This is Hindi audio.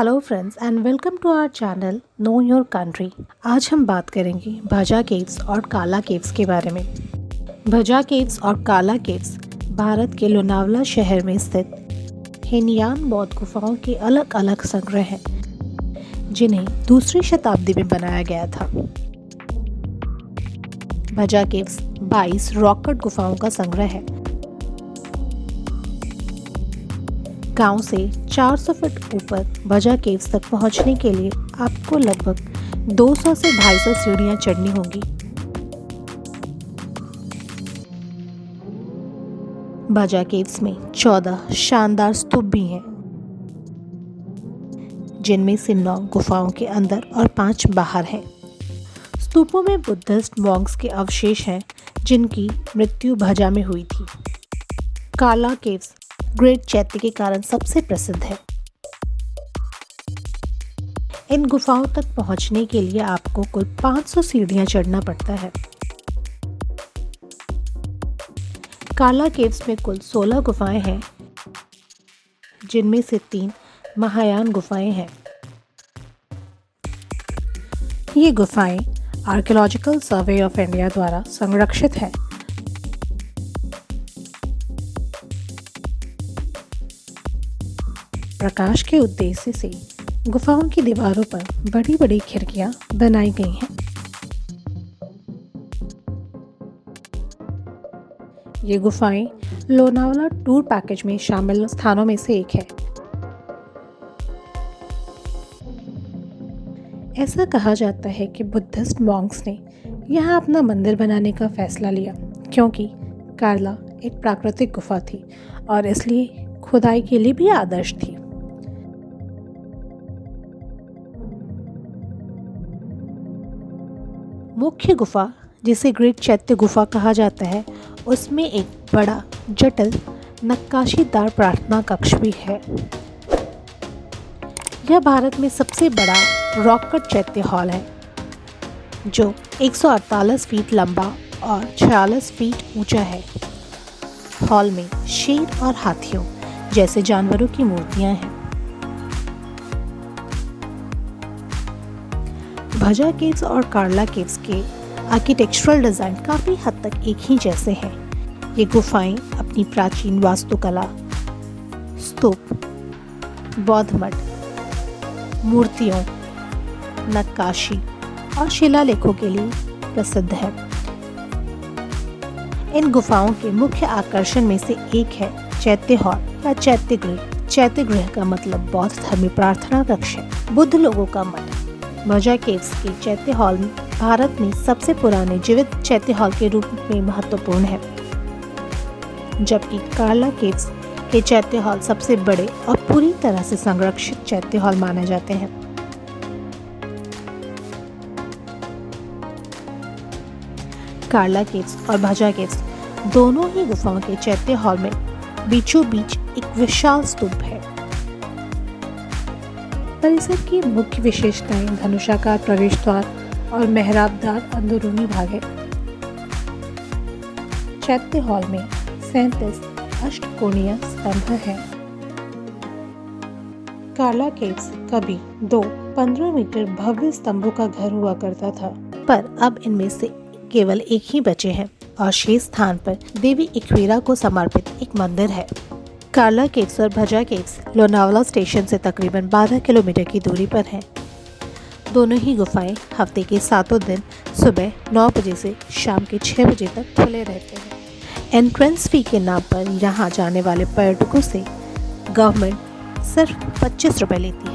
Hello friends and welcome to our channel know your country. आज हम बात करेंगे भजा केव्स और काला केव्स के बारे में। भजा केव्स और काला केव्स भारत के लोनावला शहर में स्थित हिनयान बौद्ध गुफाओं के अलग अलग संग्रह हैं, जिन्हें दूसरी शताब्दी में बनाया गया था। भजा केव्स 22 रॉक कट गुफाओं का संग्रह है। गांव से 400 फीट ऊपर भजा केव्स तक पहुंचने के लिए आपको लगभग 200 से 250 सीढ़ियां चढ़नी होंगी। भजा केव्स में 14 शानदार स्तूप भी हैं, जिनमें से 9 गुफाओं के अंदर और 5 बाहर हैं। स्तूपों में बुद्धिस्ट मॉन्क्स के अवशेष हैं, जिनकी मृत्यु भजा में हुई थी। काला केव्स ग्रेट चैत्य के कारण सबसे प्रसिद्ध है। इन गुफाओं तक पहुंचने के लिए आपको कुल 500 सीढ़ियां चढ़ना पड़ता है। काला केव्स में कुल 16 गुफाएं हैं, जिनमें से 3 महायान गुफाएं हैं। ये गुफाएं आर्कियोलॉजिकल सर्वे ऑफ इंडिया द्वारा संरक्षित हैं। प्रकाश के उद्देश्य से गुफाओं की दीवारों पर बड़ी बड़ी खिड़कियां बनाई गई हैं। ये गुफाएं लोनावला टूर पैकेज में शामिल स्थानों में से एक है। ऐसा कहा जाता है कि बुद्धिस्ट मॉन्क्स ने यहाँ अपना मंदिर बनाने का फैसला लिया, क्योंकि कार्ला एक प्राकृतिक गुफा थी और इसलिए खुदाई के लिए भी आदर्श थी। मुख्य गुफा, जिसे ग्रेट चैत्य गुफा कहा जाता है, उसमें एक बड़ा जटिल नक्काशीदार प्रार्थना कक्ष भी है। यह भारत में सबसे बड़ा रॉक कट चैत्य हॉल है, जो 148 फीट लंबा और 46 फीट ऊंचा है। हॉल में शेर और हाथियों जैसे जानवरों की मूर्तियां हैं। भजा केव्स और कार्ला केव्स के आर्किटेक्चरल डिज़ाइन काफ़ी हद तक एक ही जैसे हैं। ये गुफाएं अपनी प्राचीन वास्तुकला, स्तूप, बौद्ध मठ, मूर्तियों, नक्काशी और शिलालेखों के लिए प्रसिद्ध है। इन गुफाओं के मुख्य आकर्षण में से एक है चैत्य हॉल या चैत्य गृह। चैत्य गृह का मतलब बौद्ध धर्मी प्रार्थना कक्ष है, बुद्ध लोगों का मठ। भजा केव्स के चैत्य हॉल भारत में सबसे पुराने जीवित चैत्य हॉल के रूप में महत्वपूर्ण है, जबकि कार्ला केव्स के चैत्य हॉल सबसे बड़े और पूरी तरह से संरक्षित चैत्य हॉल माने जाते हैं। कार्ला केव्स और भजा केव्स दोनों ही गुफाओं के चैत्य हॉल में बीचों बीच एक विशाल स्तूप है। परिसर की मुख्य विशेषताएं धनुषाकार प्रवेश द्वार और मेहराबदार अंदरूनी भाग है। चैत्य हॉल में 37 अष्टकोणीय स्तंभ हैं। कार्ला केव्स कभी 2 15 मीटर भव्य स्तंभों का घर हुआ करता था, पर अब इनमें से केवल एक ही बचे हैं और शेष स्थान पर देवी इक्वीरा को समर्पित एक मंदिर है। कार्ला केव्स और भजा केव्स लोनावला स्टेशन से तकरीबन 12 किलोमीटर की दूरी पर हैं। दोनों ही गुफाएं हफ्ते के 7 दिन सुबह 9 बजे से शाम के 6 बजे तक खुले रहते हैं। एंट्रेंस फी के नाम पर यहाँ जाने वाले पर्यटकों से गवर्नमेंट सिर्फ 25 रुपये लेती है।